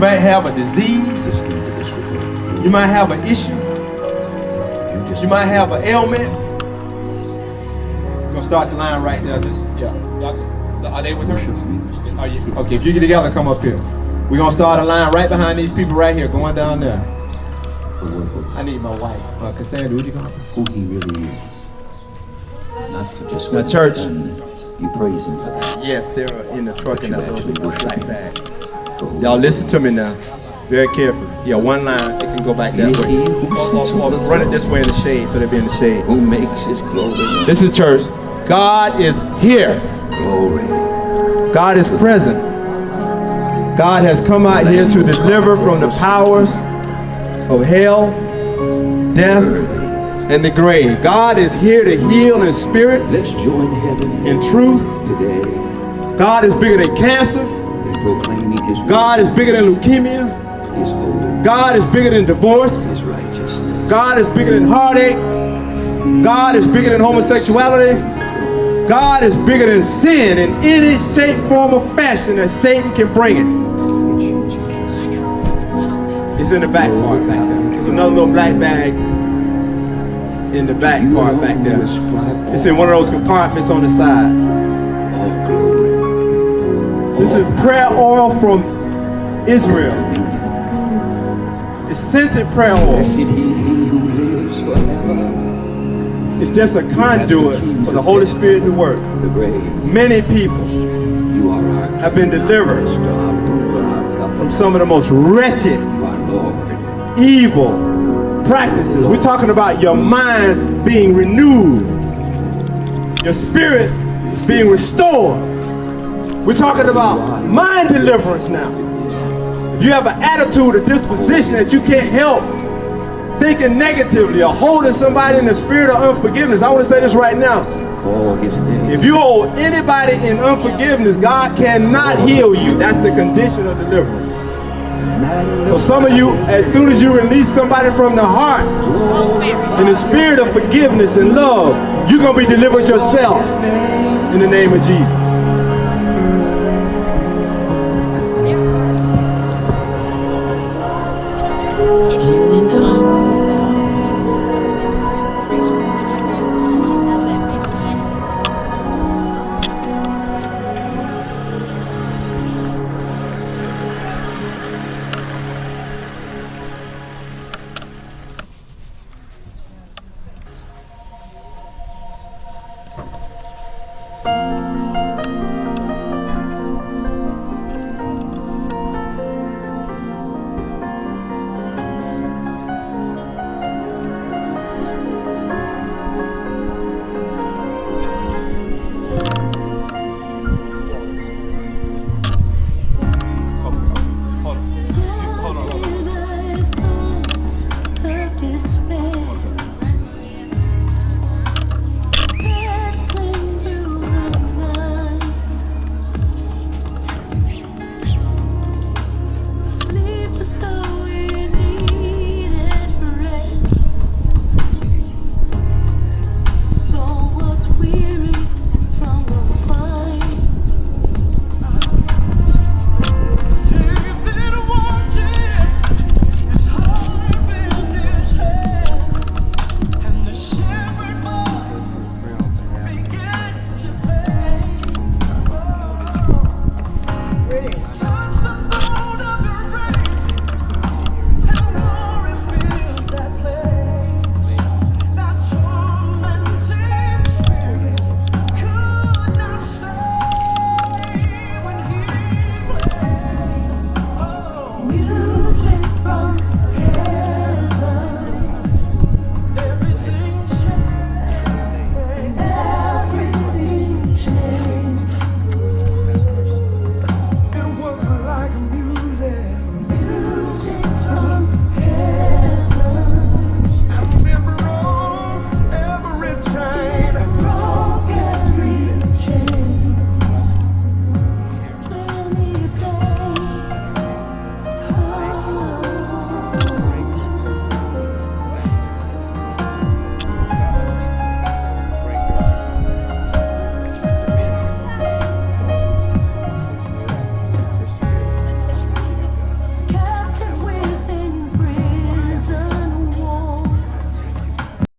might have a disease. You might have an issue. You might have an ailment. We're gonna start the line right there. Are they with her? Are you? Okay, if you get together, come up here. We're gonna start a line right behind these people right here, going down there. I need my wife. Cassandra, would you come up? Who he really is. Not for just now, church. You praise him for that. Yes, they're in the truck in that little black bag. Y'all listen to me now. Very carefully. Yeah, one line, it can go back that way. Or run it this way in the shade so they'll be in the shade. Who makes his glory? This is church. God is here. Glory. God is present. God has come out here to deliver from the powers of hell, death, and the grave. God is here to heal in spirit, let's join heaven in truth today. God is bigger than cancer. Proclaiming his God is bigger than leukemia. His holiness. God is bigger than divorce. His righteousness. God is bigger than heartache. God is bigger than homosexuality. God is bigger than sin in any shape, form, or fashion that Satan can bring it. It's you, Jesus. It's in the back part back there. There's another little black bag in the back part back there. It's in one of those compartments on the side. This is prayer oil from Israel. It's scented prayer oil. Blessed he who lives forever. It's just a conduit for the Holy Spirit to work. The grave. Many people have been delivered from some of the most wretched, evil practices. We're talking about your mind being renewed, your spirit being restored. We're talking about mind deliverance now. If you have an attitude, a disposition that you can't help thinking negatively or holding somebody in the spirit of unforgiveness, I want to say this right now. If you hold anybody in unforgiveness, God cannot heal you. That's the condition of deliverance. So some of you, as soon as you release somebody from the heart in the spirit of forgiveness and love, you're going to be delivered yourself in the name of Jesus.